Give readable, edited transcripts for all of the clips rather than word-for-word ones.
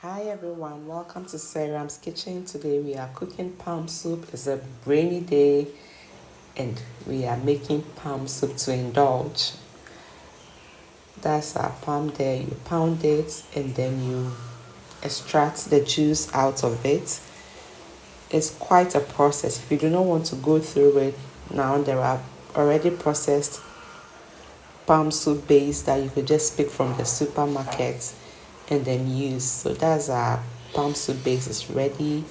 Hi everyone, welcome to Saram's Kitchen. Today we are cooking palm soup. It's a rainy day and we are making palm soup to indulge. That's our palm there. You pound it and then you extract the juice out of it. It's quite a process. If you do not want to go through it now, there are already processed palm soup base that you could just pick from the supermarket and then use. So that's our palm soup base is ready.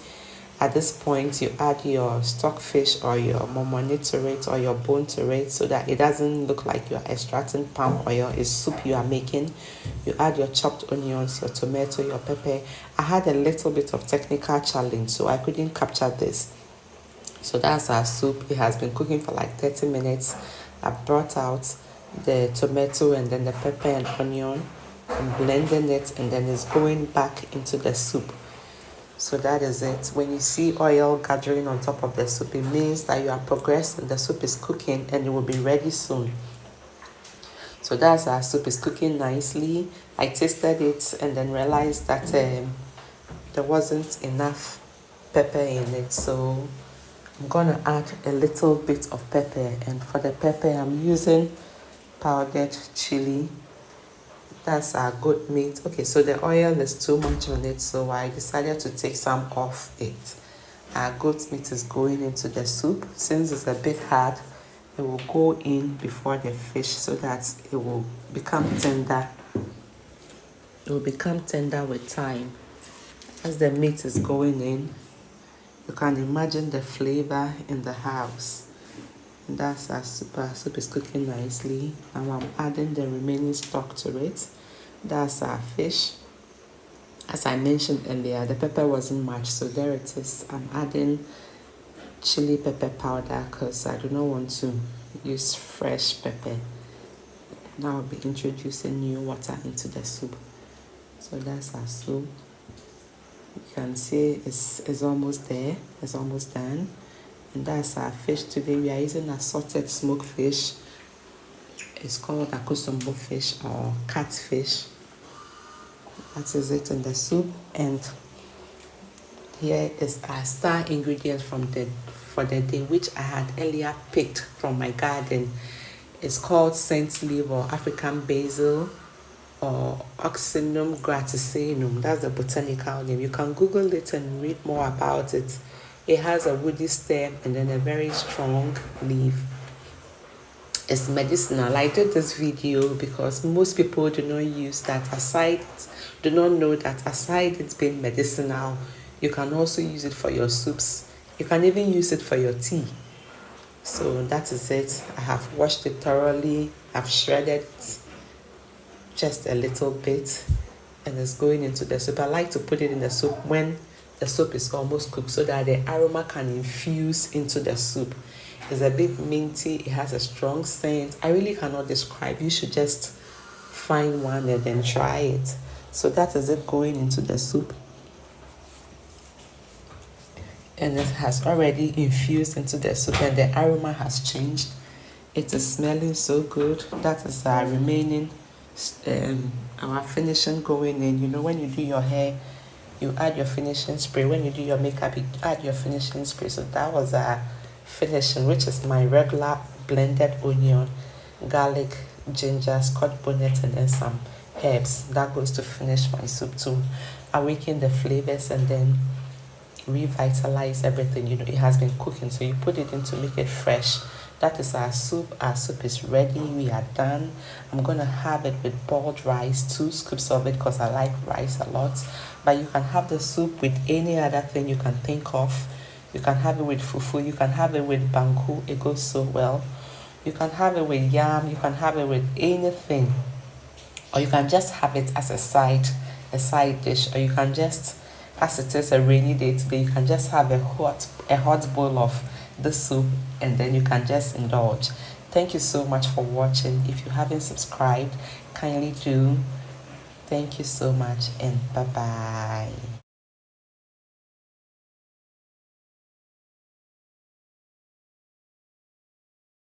At this point, you add your stockfish or your momoni to it or your bone to it so that it doesn't look like you're extracting palm oil. It's soup you are making. You add your chopped onions, your tomato, your pepper. I had a little bit of technical challenge, so I couldn't capture this. So that's our soup. It has been cooking for like 30 minutes. I brought out the tomato and then the pepper and onion and blending it, and then it's going back into the soup. So that is it. When you see oil gathering on top of the soup, it means that you are progressing. The soup is cooking and it will be ready soon. So that's our soup is cooking nicely. I tasted it and then realized that there wasn't enough pepper in it. So I'm gonna add a little bit of pepper, and for the pepper I'm using powdered chili. That's our goat meat. Okay, so the oil is too much on it, so I decided to take some off it. Our goat meat is going into the soup. Since it's a bit hard, it will go in before the fish so that it will become tender. It will become tender with time. As the meat is going in, you can imagine the flavor in the house. And that's our soup. Our soup is cooking nicely. Now I'm adding the remaining stock to it. That's our fish. As I mentioned earlier, the pepper wasn't much, so there it is. I'm adding chili pepper powder because I do not want to use fresh pepper. Now I'll be introducing new water into the soup. So that's our soup. You can see it's almost there. It's almost done. And that's our fish. Today we are using assorted smoked fish. It's called ocimum fish or catfish. That is it in the soup. And here is our star ingredient for the day, which I had earlier picked from my garden. It's called saint leaf or African basil or ocimum gratissimum. That's the botanical name. You can Google it and read more about it. It has a woody stem and then a very strong leaf. It's medicinal. I did this video because most people do not know that aside it's being medicinal, you can also use it for your soups. You can even use it for your tea. So that is it. I have washed it thoroughly. I've shredded it just a little bit and it's going into the soup. I like to put it in the soup when the soup is almost cooked so that the aroma can infuse into the soup. It's a bit minty. It has a strong scent. I really cannot describe. You should just find one and then try it. So that is it going into the soup. And it has already infused into the soup and the aroma has changed. It is smelling so good. That is our remaining, our finishing going in. You know, when you do your hair, you add your finishing spray. When you do your makeup, you add your finishing spray. So that was our finishing, which is my regular blended onion, garlic, ginger, scotch bonnet, and then some herbs. That goes to finish my soup to awaken the flavors and then revitalize everything. You know, it has been cooking, so you put it in to make it fresh. That is our soup. Our soup is ready. We are done. I'm gonna have it with boiled rice, 2 scoops of it because I like rice a lot. But you can have the soup with any other thing you can think of. You can have it with fufu. You can have it with banku. It goes so well. You can have it with yam. You can have it with anything. Or you can just have it as a side dish. Or you can just, as it is a rainy day today, you can just have a hot bowl of the soup and then you can just indulge. Thank you so much for watching. If you haven't subscribed, kindly do. Thank you so much and bye-bye.